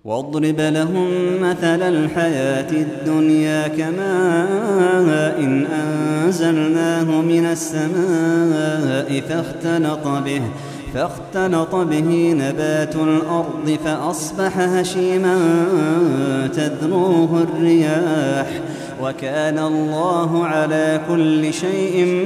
واضرب لهم مثل الحياة الدنيا كماء إن أنزلناه من السماء فاختلط به نبات الأرض فأصبح هشيما تذروه الرياح وكان الله على كل شيء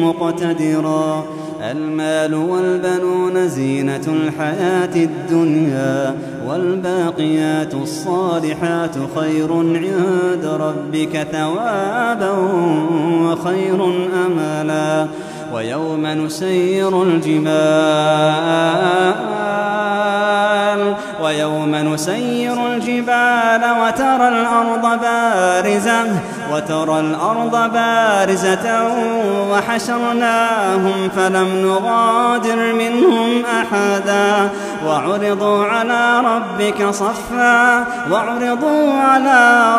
مقتدرا. المال والبنون زينة الحياة الدنيا والباقيات الصالحات خير عند ربك ثوابا وخير أملا. ويوم نسير الجبال وترى الأرض بارزة وحشرناهم فلم نغادر منهم أحدا وعرضوا على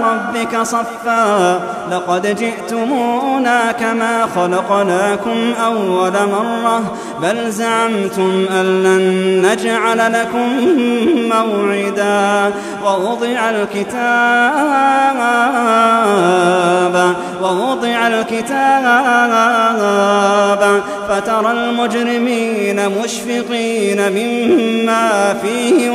ربك صفا لقد جئتمونا كما خلقناكم أول مرة بل زعمتم أن لن نجعل لكم موعدا. ووضع الكتاب فترى المجرمين مشفقين مما فيه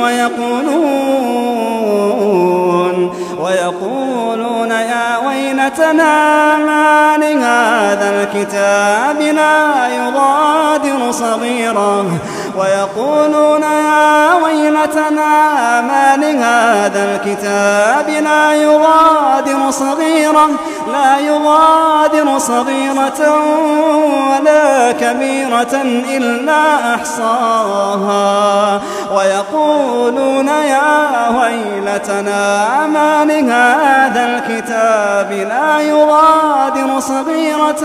ويقولون يا ويلتنا ما لهذا الكتاب لا يغادر صغيرة ولا كبيرة إلا أحصاها ويقولون يا ويلتنا ما لهذا الكتاب لا يغادر صغيرة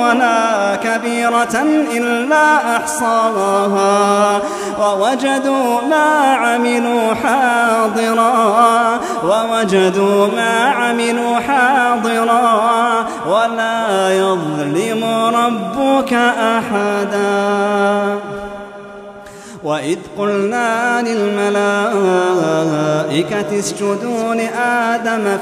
ولا كبيرة إلا أحصاها ووجدوا ما عملوا حاضرا ولا يظلم ربك أحدا. وإذ قلنا للملائكة اسجدوا لآدم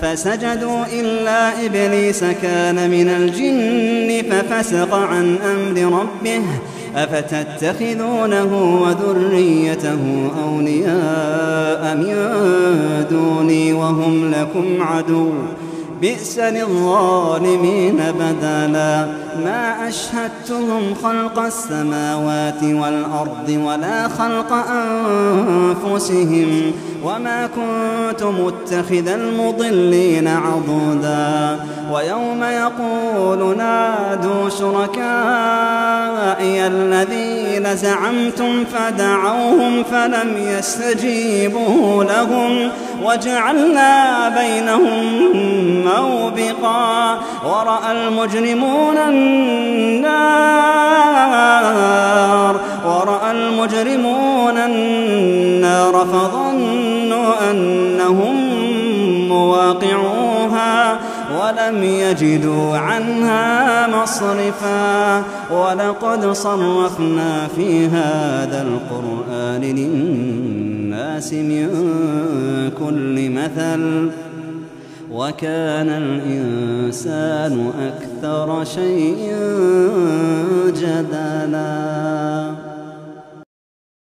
فسجدوا إلا إبليس كان من الجن ففسق عن أمر ربه أفتتخذونه وذريته أولياء من دوني وهم لكم عدو بئس للظالمين بدلا. ما أشهدتهم خلق السماوات والأرض ولا خلق أنفسهم وما كنت متخذ المضلين عضدا. ويوم يقول نادوا شركائي الذين زعمتم فدعوهم فلم يستجيبوا لهم وجعلنا بينهم موبقا. ورأى المجرمون النار فظنوا أنهم مواقعوها ولم يجدوا عنها مصرفا. ولقد صرفنا في هذا القرآن للناس من كل مثل وكان الإنسان أكثر شيء جدلا.